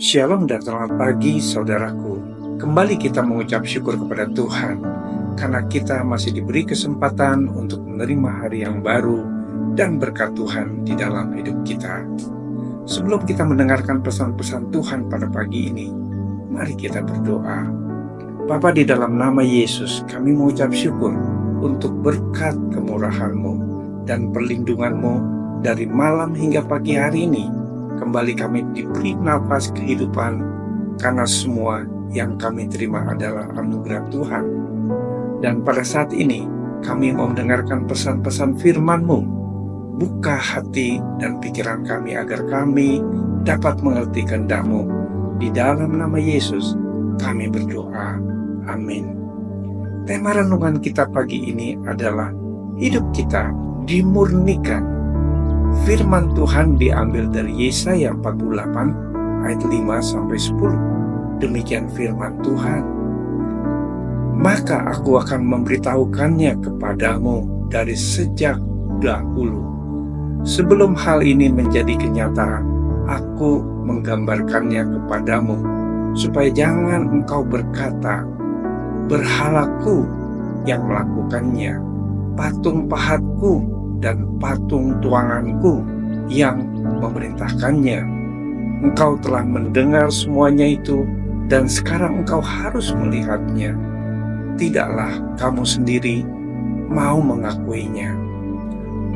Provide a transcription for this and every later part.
Shalom dan selamat pagi saudaraku. Kembali kita mengucap syukur kepada Tuhan karena kita masih diberi kesempatan untuk menerima hari yang baru dan berkat Tuhan di dalam hidup kita. Sebelum kita mendengarkan pesan-pesan Tuhan pada pagi ini, mari kita berdoa. Bapa, di dalam nama Yesus kami mengucap syukur untuk berkat kemurahan-Mu dan perlindungan-Mu dari malam hingga pagi hari ini. Kembali kami diberi nafas kehidupan karena semua yang kami terima adalah anugerah Tuhan. Dan pada saat ini kami mau mendengarkan pesan-pesan firman-Mu. Buka hati dan pikiran kami agar kami dapat mengerti kehendak-Mu. Di dalam nama Yesus kami berdoa. Amin. Tema renungan kita pagi ini adalah hidup kita dimurnikan. Firman Tuhan diambil dari Yesaya 48 ayat 5-10. Demikian firman Tuhan. Maka aku akan memberitahukannya kepadamu dari sejak dahulu. Sebelum hal ini menjadi kenyataan, aku menggambarkannya kepadamu, supaya jangan engkau berkata, berhalaku yang melakukannya, patung pahatku dan patung tuanganku yang memerintahkannya. Engkau telah mendengar semuanya itu, dan sekarang engkau harus melihatnya. Tidaklah kamu sendiri mau mengakuinya.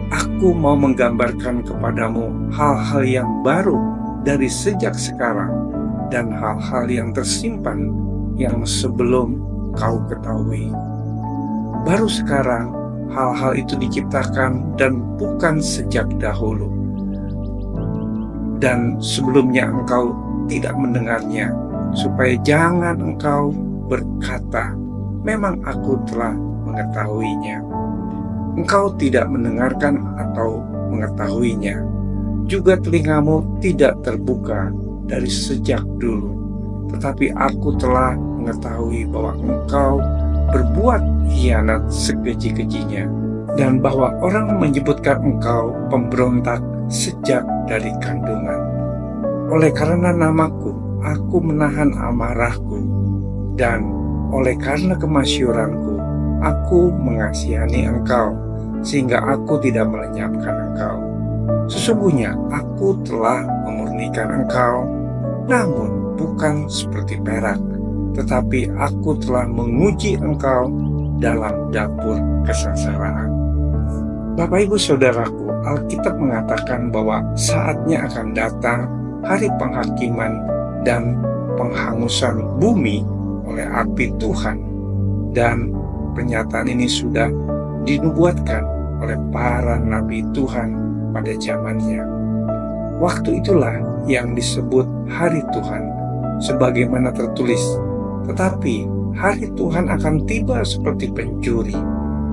Aku mau menggambarkan kepadamu hal-hal yang baru dari sejak sekarang, dan hal-hal yang tersimpan yang sebelum kau ketahui. Baru sekarang hal-hal itu diciptakan dan bukan sejak dahulu. Dan sebelumnya engkau tidak mendengarnya, supaya jangan engkau berkata, memang aku telah mengetahuinya. Engkau tidak mendengarkan atau mengetahuinya. Juga telingamu tidak terbuka dari sejak dulu. Tetapi aku telah mengetahui bahwa engkau berbuat khianat sekeji-kejinya, dan bahwa orang menyebutkan engkau pemberontak sejak dari kandungan. Oleh karena namaku, aku menahan amarahku, dan oleh karena kemasyuranku, aku mengasihani engkau, sehingga aku tidak melenyapkan engkau. Sesungguhnya aku telah memurnikan engkau, namun bukan seperti perak, tetapi aku telah menguji engkau dalam dapur kesengsaraan. Bapak Ibu Saudaraku, Alkitab mengatakan bahwa saatnya akan datang hari penghakiman dan penghangusan bumi oleh api Tuhan. Dan pernyataan ini sudah dinubuatkan oleh para nabi Tuhan pada zamannya. Waktu itulah yang disebut hari Tuhan, sebagaimana tertulis, tetapi hari Tuhan akan tiba seperti pencuri.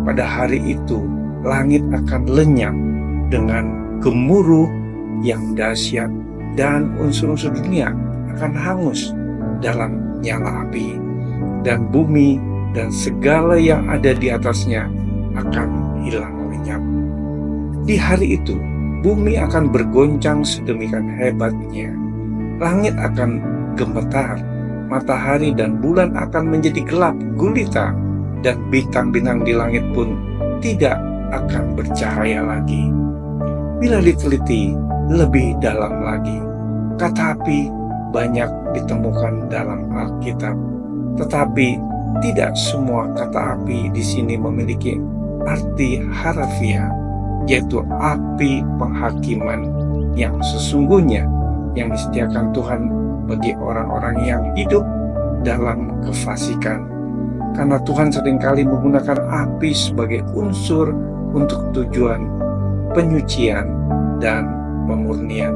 Pada hari itu, langit akan lenyap dengan gemuruh yang dahsyat, dan unsur-unsur dunia akan hangus dalam nyala api, dan bumi dan segala yang ada di atasnya akan hilang lenyap. Di hari itu, bumi akan bergoncang sedemikian hebatnya. Langit akan gemetar, matahari dan bulan akan menjadi gelap gulita, dan bintang-bintang di langit pun tidak akan bercahaya lagi. Bila diteliti lebih dalam lagi, kata api banyak ditemukan dalam Alkitab, tetapi tidak semua kata api di sini memiliki arti harafiah, yaitu api penghakiman yang sesungguhnya yang disediakan Tuhan bagi orang-orang yang hidup dalam kefasikan. Karena Tuhan seringkali menggunakan api sebagai unsur untuk tujuan penyucian dan pemurnian.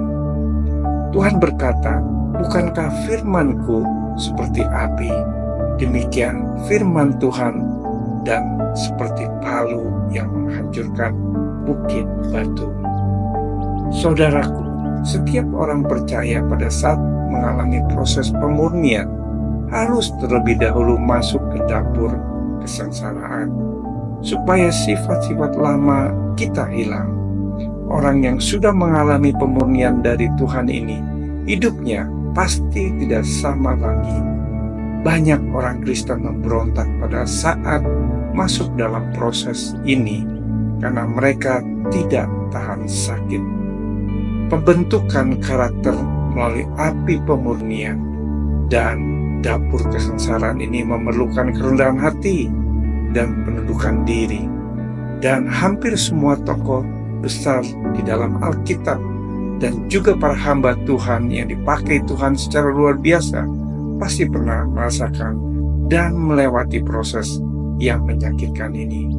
Tuhan berkata, bukankah firman-Ku seperti api? Demikian firman Tuhan, dan seperti palu yang menghancurkan bukit batu. Saudaraku, setiap orang percaya pada saat mengalami proses pemurnian harus terlebih dahulu masuk ke dapur kesengsaraan, supaya sifat-sifat lama kita hilang. Orang yang sudah mengalami pemurnian dari Tuhan ini, hidupnya pasti tidak sama lagi. Banyak orang Kristen memberontak pada saat masuk dalam proses ini karena mereka tidak tahan sakit. Pembentukan karakter melalui api pemurnian dan dapur kesengsaraan ini memerlukan kerendahan hati dan penundukan diri. Dan hampir semua tokoh besar di dalam Alkitab dan juga para hamba Tuhan yang dipakai Tuhan secara luar biasa pasti pernah merasakan dan melewati proses yang menyakitkan ini,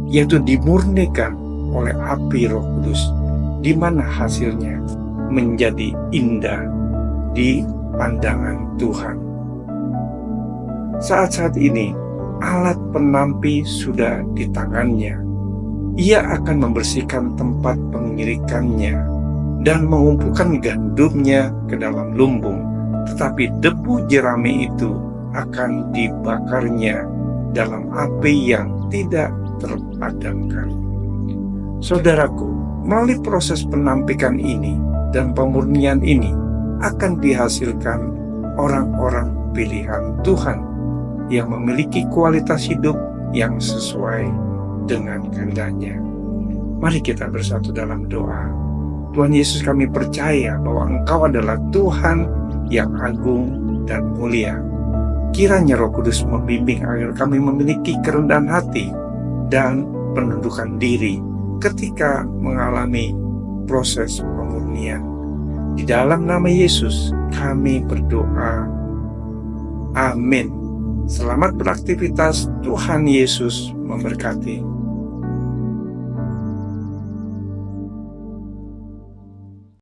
yaitu dimurnikan oleh api Roh Kudus, di mana hasilnya menjadi indah di pandangan Tuhan. Saat-saat ini alat penampi sudah di tangannya. Ia akan membersihkan tempat pengirikannya dan mengumpulkan gandumnya ke dalam lumbung, tetapi debu jerami itu akan dibakarnya dalam api yang tidak terpadamkan. Saudaraku, melalui proses penampikan ini dan pemurnian ini akan dihasilkan orang-orang pilihan Tuhan yang memiliki kualitas hidup yang sesuai dengan kehendaknya. Mari kita bersatu dalam doa. Tuhan Yesus, kami percaya bahwa Engkau adalah Tuhan yang agung dan mulia. Kiranya Roh Kudus membimbing agar kami memiliki kerendahan hati dan penundukan diri ketika mengalami proses pemurnian. Di dalam nama Yesus kami berdoa. Amin. Selamat beraktivitas. Tuhan Yesus memberkati.